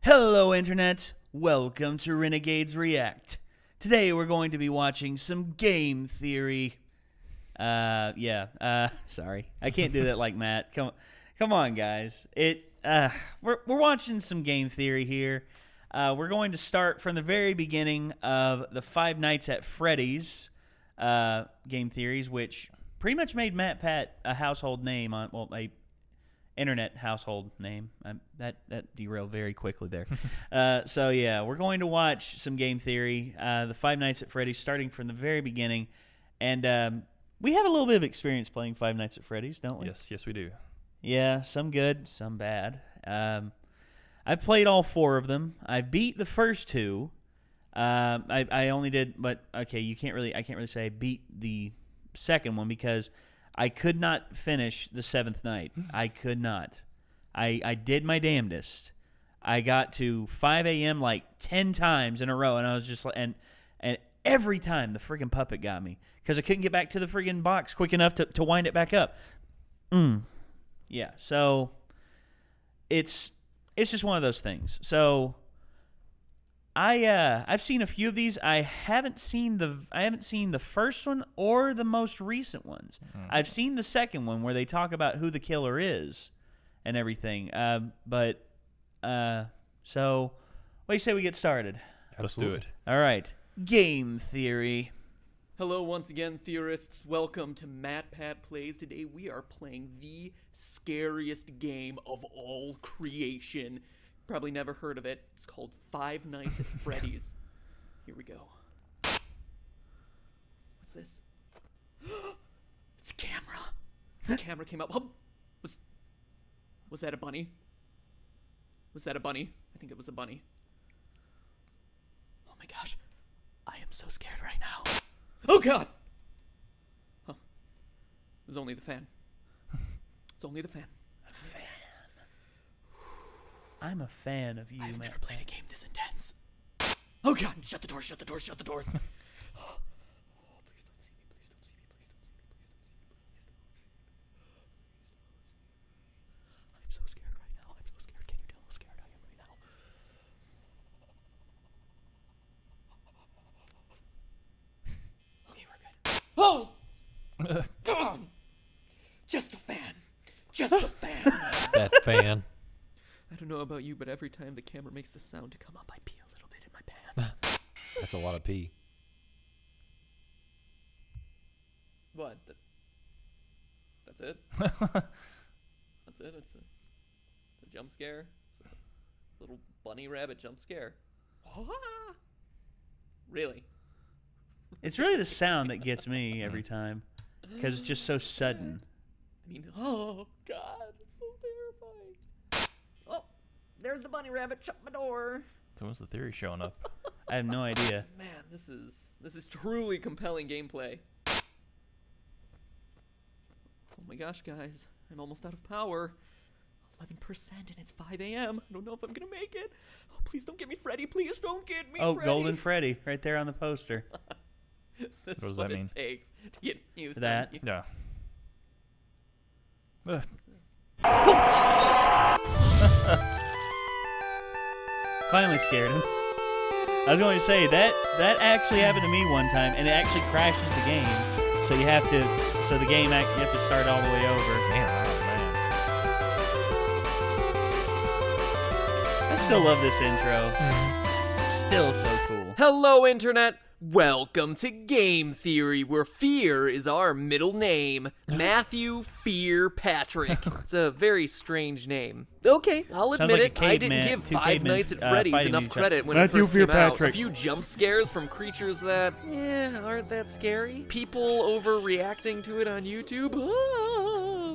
Hello, Internet. Welcome to Renegades React. Today we're going to be watching some game theory. Sorry. I can't do that like Matt. Come on, guys. We're watching some game theory here. We're going to start from the very beginning of the Five Nights at Freddy's game theories, which pretty much made Matt Pat a household name on, a internet household name. That derailed very quickly there. We're going to watch some game theory, the Five Nights at Freddy's, starting from the very beginning. And we have a little bit of experience playing Five Nights at Freddy's, don't we? Yes, we do. Yeah, some good, some bad. I've played all four of them. I beat the first two. I only did, but okay, I can't really say I beat the second one because I could not finish the seventh night. I could not. I did my damnedest. I got to 5 a.m. like 10 times in a row, and I was just like, and every time the friggin' puppet got me because I couldn't get back to the friggin' box quick enough to wind it back up. Yeah, so it's just one of those things. So I've seen a few of these. I haven't seen the first one or the most recent ones. I've seen the second one where they talk about who the killer is and everything. So what do you say we get started? Let's do it. All right. Game theory. Hello once again, theorists. Welcome to Matt Pat Plays. Today we are playing the scariest game of all creation. Probably never heard of it. It's called Five Nights at Freddy's. Here we go. What's this? It's a camera. The camera came up. Was that a bunny? Was that a bunny? I think it was a bunny. Oh my gosh. I am so scared right now. Oh god! Huh. It was only the fan. It's only the fan. A fan. I'm a fan of you, I've Matt. never played a game this intense. Oh god! Shut the doors, shut the doors, shut the doors. Oh, please don't see me, please don't see me, please don't see me, please don't see me, please don't see me. I'm so scared right now. I'm so scared. Can you tell how scared I am right now? Okay, we're good. Oh! God! Just a fan. Just a fan. That fan. I don't know about you, but every time the camera makes the sound to come up, I pee a little bit in my pants. That's a lot of pee. What? That's it? That's it? It's a jump scare? It's a little bunny rabbit jump scare. Really? It's really the sound that gets me every time because it's just so sudden. I mean, oh god, it's so terrifying. Oh, there's the bunny rabbit. Shut my door. So when's the theory showing up? I have no idea. Man, this is truly compelling gameplay. Oh my gosh, guys, I'm almost out of power. 11% and it's 5 a.m. I don't know if I'm gonna make it. Oh, please don't get me Freddy. Please don't get me Freddy. Golden Freddy right there on the poster. Is this What does what that it mean? takes to get used That. on? Yeah. Finally scared him. I was going to say that actually happened to me one time, and it actually crashes the game. So you have to, you have to start all the way over. Man. I still love this intro. Still so cool. Hello, Internet. Welcome to Game Theory, where fear is our middle name. Matthew Fear Patrick. It's a very strange name. Okay, I'll Sounds admit like a it. I didn't caveman- give two Five cavemen, Nights at Freddy's fighting enough each other. credit when Matthew it first Fear came out. A Patrick. few jump scares from creatures that, aren't that scary. People overreacting to it on YouTube.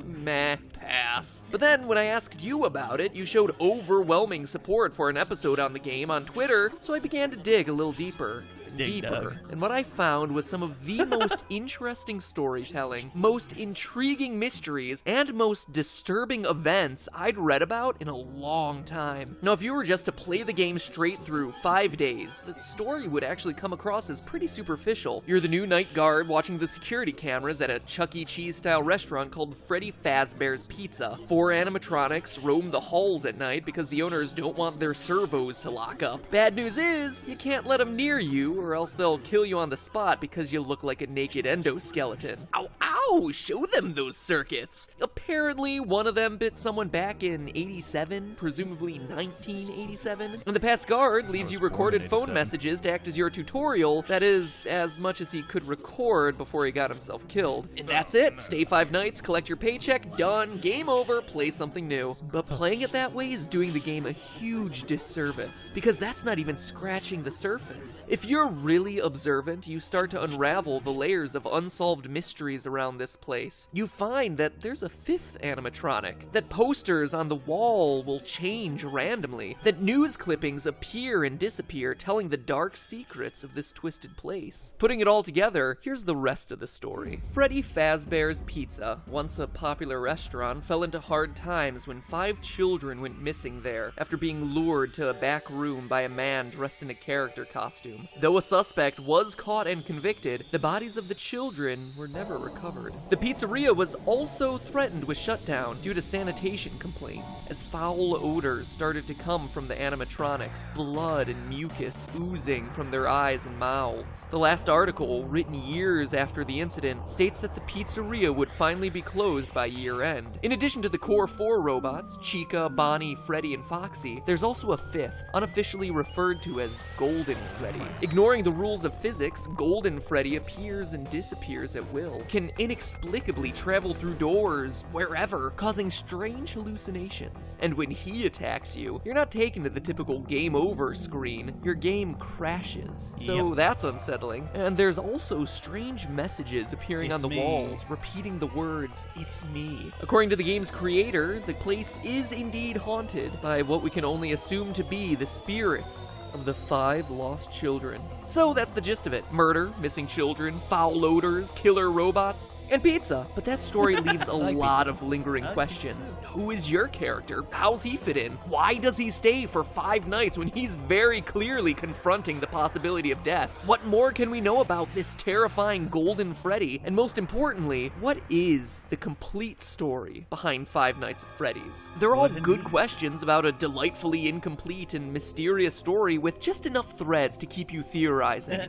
Meh, pass. But then when I asked you about it, you showed overwhelming support for an episode on the game on Twitter, so I began to dig a little deeper. deeper. Doug. And what I found was some of the most interesting storytelling, most intriguing mysteries, and most disturbing events I'd read about in a long time. Now, if you were just to play the game straight through 5 days, the story would actually come across as pretty superficial. You're the new night guard watching the security cameras at a Chuck E. Cheese-style restaurant called Freddy Fazbear's Pizza. 4 animatronics roam the halls at night because the owners don't want their servos to lock up. Bad news is, you can't let them near you, or else they'll kill you on the spot because you look like a naked endoskeleton. Ow, ow! Show them those circuits! Apparently, one of them bit someone back in 87, presumably 1987. And the past guard leaves you recorded phone messages to act as your tutorial. That is, as much as he could record before he got himself killed. And that's it. Stay 5 nights, collect your paycheck, done, game over, play something new. But playing it that way is doing the game a huge disservice, because that's not even scratching the surface. If you're really observant, you start to unravel the layers of unsolved mysteries around this place. You find that there's a 5th animatronic, that posters on the wall will change randomly, that news clippings appear and disappear, telling the dark secrets of this twisted place. Putting it all together, here's the rest of the story. Freddy Fazbear's Pizza, once a popular restaurant, fell into hard times when 5 children went missing there after being lured to a back room by a man dressed in a character costume. Though a suspect was caught and convicted, the bodies of the children were never recovered. The pizzeria was also threatened with shutdown due to sanitation complaints, as foul odors started to come from the animatronics, blood and mucus oozing from their eyes and mouths. The last article, written years after the incident, states that the pizzeria would finally be closed by year end. In addition to the core 4 robots, Chica, Bonnie, Freddy, and Foxy, there's also a 5th, unofficially referred to as Golden Freddy. Ignoring the rules of physics, Golden Freddy appears and disappears at will, can inexplicably travel through doors, wherever, causing strange hallucinations. And when he attacks you, you're not taken to the typical game over screen, your game crashes. So that's unsettling. And there's also strange messages appearing on the walls, repeating the words, "It's me." According to the game's creator, the place is indeed haunted by what we can only assume to be the spirits of the 5 lost children. So that's the gist of it. Murder, missing children, foul odors, killer robots, and pizza. But that story leaves a lot of lingering questions. Who is your character? How's he fit in? Why does he stay for 5 nights when he's very clearly confronting the possibility of death? What more can we know about this terrifying Golden Freddy? And most importantly, what is the complete story behind 5 Nights at Freddy's? They're all good questions about a delightfully incomplete and mysterious story with just enough threads to keep you theorizing.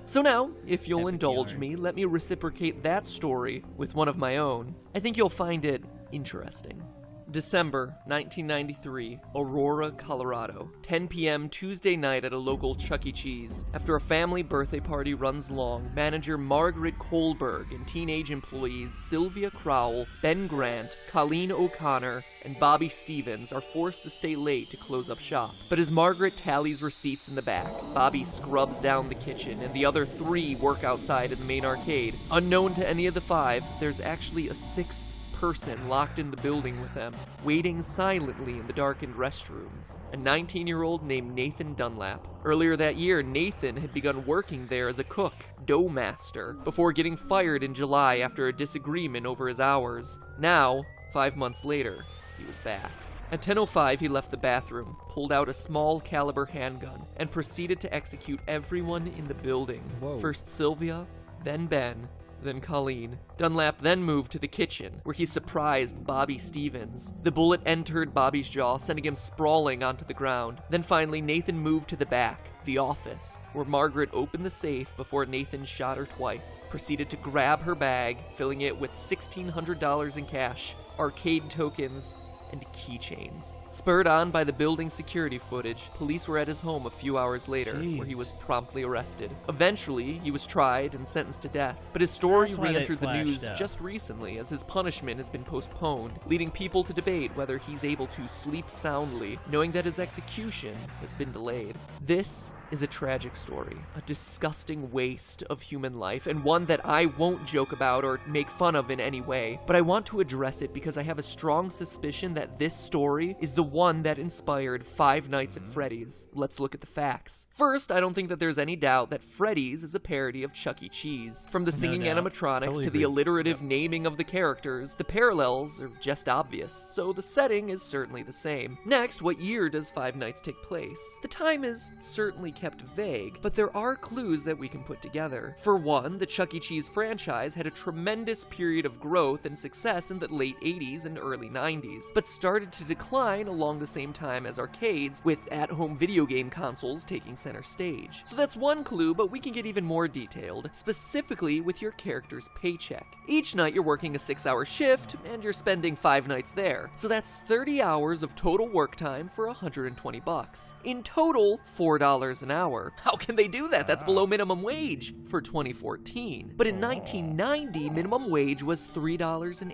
So now, if you'll indulge me, let me reciprocate that story with one of my own. I think you'll find it interesting. December 1993, Aurora, Colorado. 10 p.m. Tuesday night at a local Chuck E. Cheese. After a family birthday party runs long, manager Margaret Kohlberg and teenage employees Sylvia Crowell, Ben Grant, Colleen O'Connor, and Bobby Stevens are forced to stay late to close up shop. But as Margaret tallies receipts in the back, Bobby scrubs down the kitchen, and the other 3 work outside in the main arcade. Unknown to any of the 5, there's actually a 6th person locked in the building with them, waiting silently in the darkened restrooms. A 19-year-old named Nathan Dunlap. Earlier that year, Nathan had begun working there as a cook, dough master, before getting fired in July after a disagreement over his hours. Now, 5 months later, he was back. At 10:05, he left the bathroom, pulled out a small caliber handgun, and proceeded to execute everyone in the building. Whoa. First Sylvia, then Ben, then Colleen. Dunlap then moved to the kitchen, where he surprised Bobby Stevens. The bullet entered Bobby's jaw, sending him sprawling onto the ground. Then finally, Nathan moved to the back, the office, where Margaret opened the safe before Nathan shot her twice, proceeded to grab her bag, filling it with $1,600 in cash, arcade tokens, and keychains. Spurred on by the building security footage, police were at his home a few hours later, where he was promptly arrested. Eventually, he was tried and sentenced to death, but his story That's why they re-entered the news flashed up. just recently as his punishment has been postponed, leading people to debate whether he's able to sleep soundly, knowing that his execution has been delayed. This is a tragic story, a disgusting waste of human life, and one that I won't joke about or make fun of in any way, but I want to address it because I have a strong suspicion that this story is the one that inspired Five Nights at Freddy's. Let's look at the facts. First, I don't think that there's any doubt that Freddy's is a parody of Chuck E. Cheese. From the singing doubt. animatronics Totally to the agree. alliterative naming of the characters, the parallels are just obvious, so the setting is certainly the same. Next, what year does Five Nights take place? The time is certainly kept vague, but there are clues that we can put together. For one, the Chuck E. Cheese franchise had a tremendous period of growth and success in the late 80s and early 90s, but started to decline along the same time as arcades, with at-home video game consoles taking center stage. So that's one clue, but we can get even more detailed, specifically with your character's paycheck. Each night you're working a 6-hour shift, and you're spending 5 nights there, so that's 30 hours of total work time for $120. In total, $4 an hour. How can they do that? That's below minimum wage for 2014. But in 1990, minimum wage was $3.80.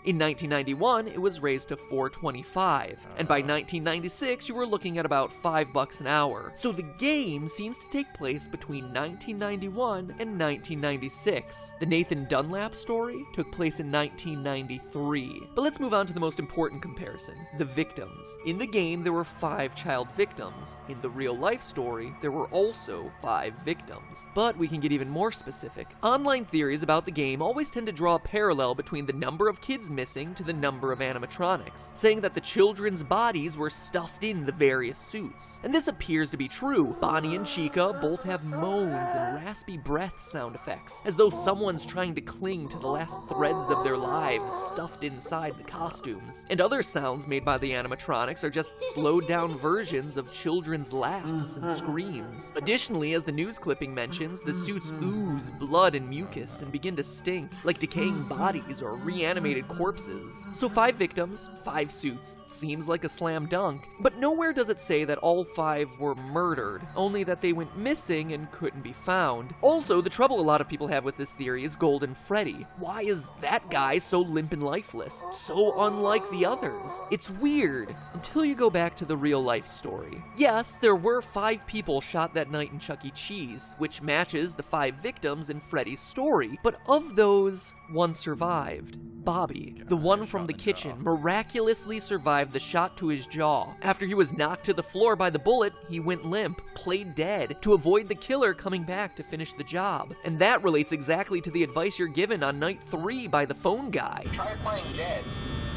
In 1991, it was raised to $4.25, and by 1996, you were looking at about $5 an hour. So the game seems to take place between 1991 and 1996. The Nathan Dunlap story took place in 1993. But let's move on to the most important comparison, the victims. In the game, there were 5 child victims. In the real-life story, there were also 5 victims. But we can get even more specific. Online theories about the game always tend to draw a parallel between the number of kids missing to the number of animatronics, saying that the children's bodies were stuffed in the various suits. And this appears to be true. Bonnie and Chica both have moans and raspy breath sound effects, as though someone's trying to cling to the last threads of their lives stuffed inside the costumes. And other sounds made by the animatronics are just slowed down versions of children's laughs and screams. Additionally, as the news clipping mentions, the suits ooze blood and mucus and begin to stink, like decaying bodies or reanimated corpses. So 5 victims, 5 suits, seems like a slam dunk, but nowhere does it say that all 5 were murdered, only that they went missing and couldn't be found. Also, the trouble a lot of people have with this theory is Golden Freddy. Why is that guy so limp and lifeless? So unlike the others. It's weird, until you go back to the real life story. Yes, there were 5 people shot that night in Chuck E. Cheese, which matches the 5 victims in Freddy's story, but of those, one survived. Bobby, the one from the kitchen, miraculously survived the shot to his jaw. After he was knocked to the floor by the bullet, he went limp, played dead, to avoid the killer coming back to finish the job. And that relates exactly to the advice you're given on night 3 by the phone guy. Try playing dead.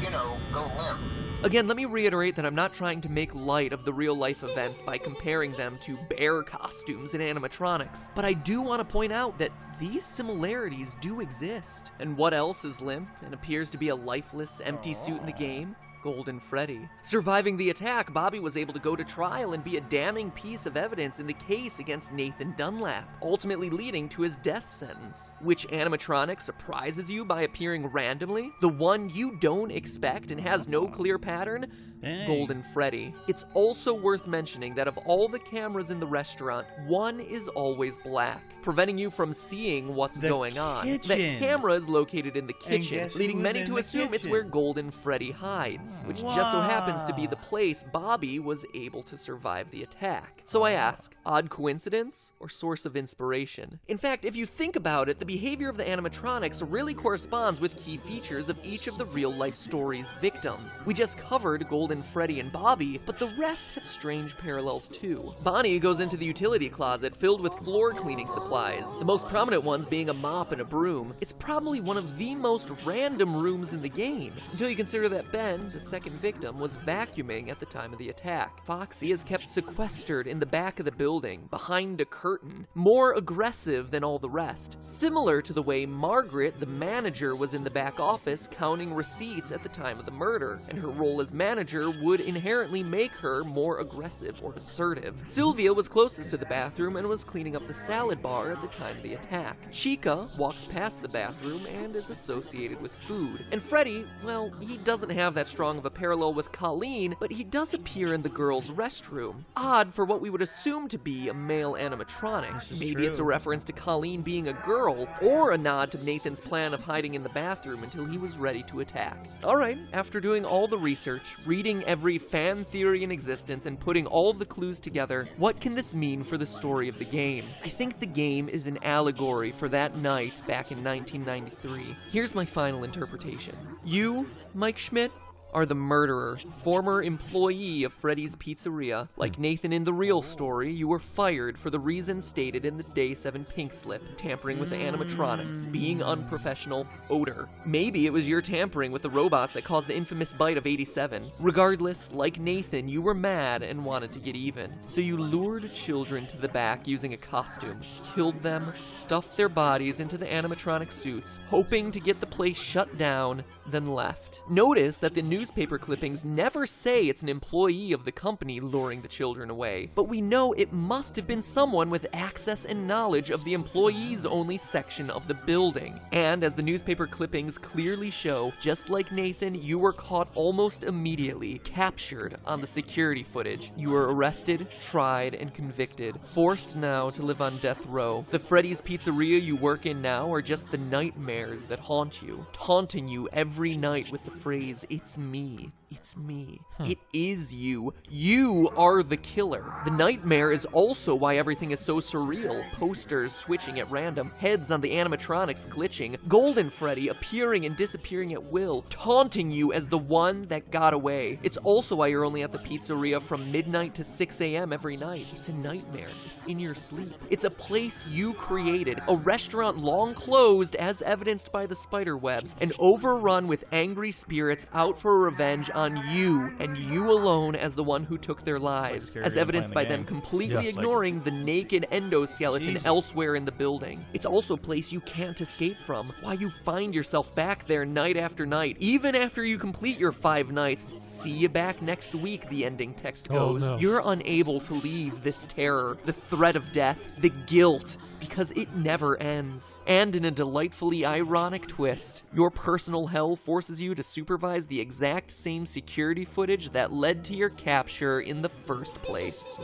You know, go limp. Again, let me reiterate that I'm not trying to make light of the real-life events by comparing them to bear costumes and animatronics, but I do want to point out that these similarities do exist. And what else is limp and appears to be a lifeless, empty suit in the game? Golden Freddy. Surviving the attack, Bobby was able to go to trial and be a damning piece of evidence in the case against Nathan Dunlap, ultimately leading to his death sentence. Which animatronic surprises you by appearing randomly? The one you don't expect and has no clear pattern? Dang. Golden Freddy. It's also worth mentioning that of all the cameras in the restaurant, one is always black, preventing you from seeing what's going on. That kitchen. camera is located in the kitchen, guess leading who's many in to the assume it's kitchen? where Golden Freddy hides, which just so happens to be the place Bobby was able to survive the attack. So I ask, odd coincidence or source of inspiration? In fact, if you think about it, the behavior of the animatronics really corresponds with key features of each of the real-life story's victims. We just covered Golden Freddy and Bobby, but the rest have strange parallels too. Bonnie goes into the utility closet filled with floor cleaning supplies, the most prominent ones being a mop and a broom. It's probably one of the most random rooms in the game, until you consider that Ben, the second victim, was vacuuming at the time of the attack. Foxy is kept sequestered in the back of the building, behind a curtain, more aggressive than all the rest, similar to the way Margaret, the manager, was in the back office counting receipts at the time of the murder, and her role as manager would inherently make her more aggressive or assertive. Sylvia was closest to the bathroom and was cleaning up the salad bar at the time of the attack. Chica walks past the bathroom and is associated with food. And Freddy, well, he doesn't have that strong of a parallel with Colleen, but he does appear in the girls' restroom. Odd for what we would assume to be a male animatronic. Maybe it's a reference to Colleen being a girl, or a nod to Nathan's plan of hiding in the bathroom until he was ready to attack. Alright, after doing all the research, reading every fan theory in existence, and putting all the clues together, what can this mean for the story of the game? I think the game is an allegory for that night back in 1993. Here's my final interpretation. You, Mike Schmidt, are the murderer, former employee of Freddy's Pizzeria. Like Nathan in the real story, you were fired for the reasons stated in the Day 7 pink slip: tampering with the animatronics, being unprofessional, odor. Maybe it was your tampering with the robots that caused the infamous bite of 87. Regardless, like Nathan, you were mad and wanted to get even. So you lured children to the back using a costume, killed them, stuffed their bodies into the animatronic suits, hoping to get the place shut down, then left. Notice that the newspaper clippings never say it's an employee of the company luring the children away, but we know it must have been someone with access and knowledge of the employees-only section of the building. And as the newspaper clippings clearly show, just like Nathan, you were caught almost immediately, captured on the security footage. You were arrested, tried, and convicted, forced now to live on death row. The Freddy's Pizzeria you work in now are just the nightmares that haunt you, taunting you every night with the phrase, "It's me. It's me. It is you. You are the killer." The nightmare is also why everything is so surreal. Posters switching at random, heads on the animatronics glitching, Golden Freddy appearing and disappearing at will, taunting you as the one that got away. It's also why you're only at the pizzeria from midnight to 6 a.m. every night. It's a nightmare. It's in your sleep. It's a place you created, a restaurant long closed as evidenced by the spider webs, and overrun with angry spirits out for revenge on you, and you alone as the one who took their lives, Scary as and evidenced by playing the them game. completely Yeah. ignoring the naked endoskeleton Jesus. elsewhere in the building. It's also a place you can't escape from, why you find yourself back there night after night, even after you complete your 5 nights. "See you back next week," the ending text goes. no. You're unable to leave this terror, the threat of death, the guilt, because it never ends. And in a delightfully ironic twist, your personal hell forces you to supervise the exact same security footage that led to your capture in the first place.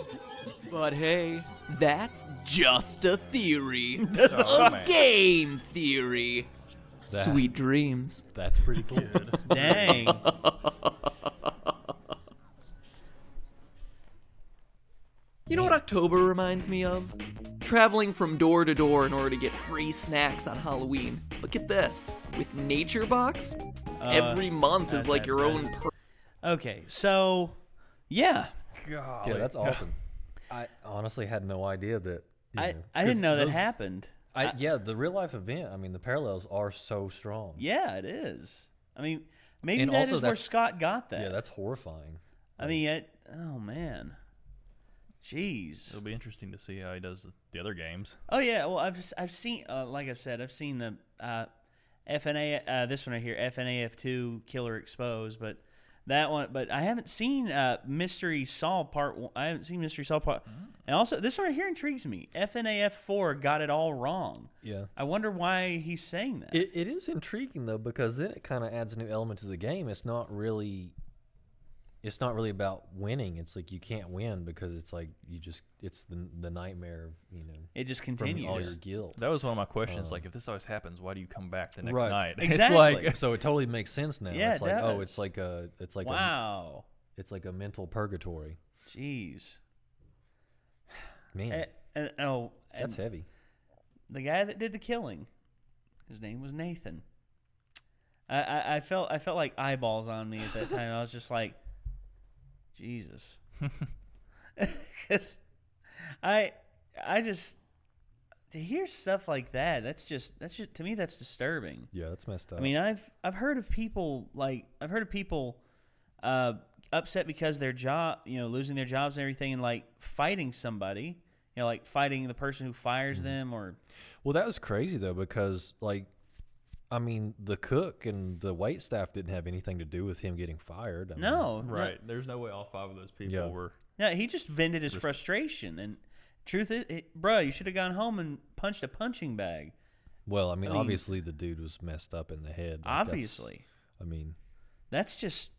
But hey, that's just a theory. Oh, man. Game theory. That- Sweet dreams. That's pretty cool. Dang. You know what October reminds me of? Traveling from door to door in order to get free snacks on Halloween. But get this, with Nature Box, every month is like your own Okay, so yeah, God. Yeah, that's awesome. I honestly had no idea that. I didn't know that those- happened. Yeah, the real life event. I mean, the parallels are so strong. Yeah, it is. I mean, maybe And that also is where that's- Scott got that. Yeah, that's horrifying. I mean, oh man, jeez. It'll be interesting to see how he does the other games. Oh yeah, well I've seen like I've said, I've seen the FNA this one right here, FNAF2 Killer Exposed, but that one, but I haven't seen Mystery Saw Part 1. I haven't seen Mystery Saw Part. And also this one right here intrigues me. FNAF4 got it all wrong. Yeah. I wonder why he's saying that. It is intriguing though, because then it kind of adds a new element to the game. It's not really about winning. It's like you can't win because it's like it's the nightmare, It just from continues. all your guilt. That was one of my questions. Like, if this always happens, why do you come back the next Right. night? Exactly. It's like, So it totally makes sense now. Yeah, it's it like does. it's like Wow. it's like a mental purgatory. Jeez. Man, And that's heavy. the guy that did the killing, his name was Nathan. I felt like eyeballs on me at that time. I was just like, Jesus, because I just to hear stuff like that. That's just to me that's disturbing. Yeah, that's messed up. I mean, I've heard of people upset because their job, losing their jobs and everything, and like fighting somebody, like fighting the person who fires them, or well, that was crazy though, because I mean, the cook and the wait staff didn't have anything to do with him getting fired. I mean, no, right. There's no way all 5 of those people Yeah. were. yeah, he just vented his frustration. And truth is, bruh, you should have gone home and punched a punching bag. Well, I mean, I mean, obviously the dude was messed up in the head. Like, Obviously, I mean, that's just,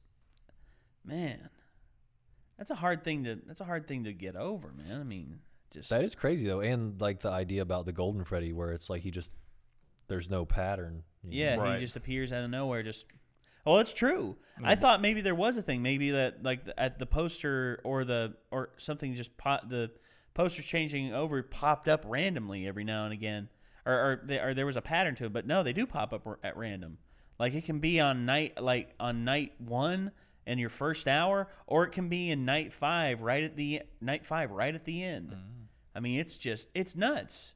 man, that's a hard thing to get over, man. I mean, just that is crazy though, and like the idea about the Golden Freddy, where it's like there's no pattern. yeah, Right. he just appears out of nowhere. Just, oh, it's true. I thought maybe there was a thing, maybe that like at the poster or something just the posters changing over popped up randomly every now and again, or there was a pattern to it. But no, they do pop up at random. Like it can be on night 1, in your first hour, or it can be in night 5 right at the end. I mean, it's nuts.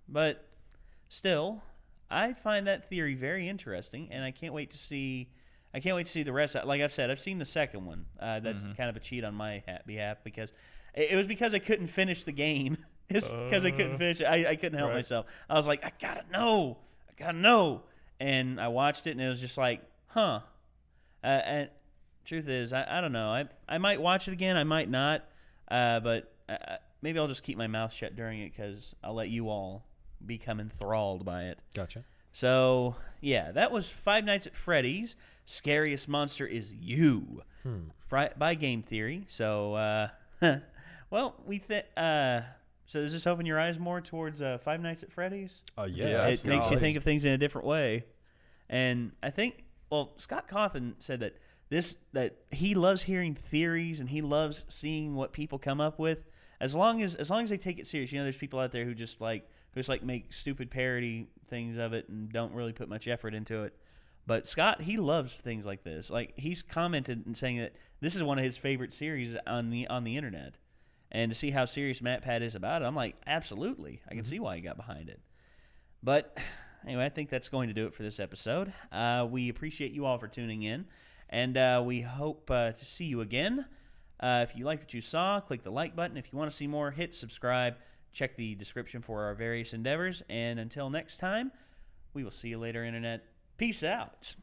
But still, I find that theory very interesting, and I can't wait to see the rest. Like I've said, I've seen the second one. That's kind of a cheat on my behalf, because it was because I couldn't finish the game. It's because I couldn't finish it. I couldn't help myself. I was like, I gotta know. And I watched it, and it was just like, huh. And truth is, I don't know. I might watch it again. I might not. But maybe I'll just keep my mouth shut during it, because I'll let you all become enthralled by it. Gotcha. So, yeah, that was Five Nights at Freddy's. Scariest Monster is You by Game Theory. So, well, so does this open your eyes more towards Five Nights at Freddy's? Yeah. It makes you think of things in a different way. And I think, well, Scott Cawthon said that he loves hearing theories, and he loves seeing what people come up with. As long as they take it serious. There's people out there who just make stupid parody things of it and don't really put much effort into it. But Scott, he loves things like this. Like, he's commented and saying that this is one of his favorite series on the internet. And to see how serious MatPat is about it, I'm like, absolutely. I can see why he got behind it. But anyway, I think that's going to do it for this episode. We appreciate you all for tuning in, and we hope to see you again. If you liked what you saw, click the like button. If you want to see more, hit subscribe. Check the description for our various endeavors. And until next time, we will see you later, Internet. Peace out.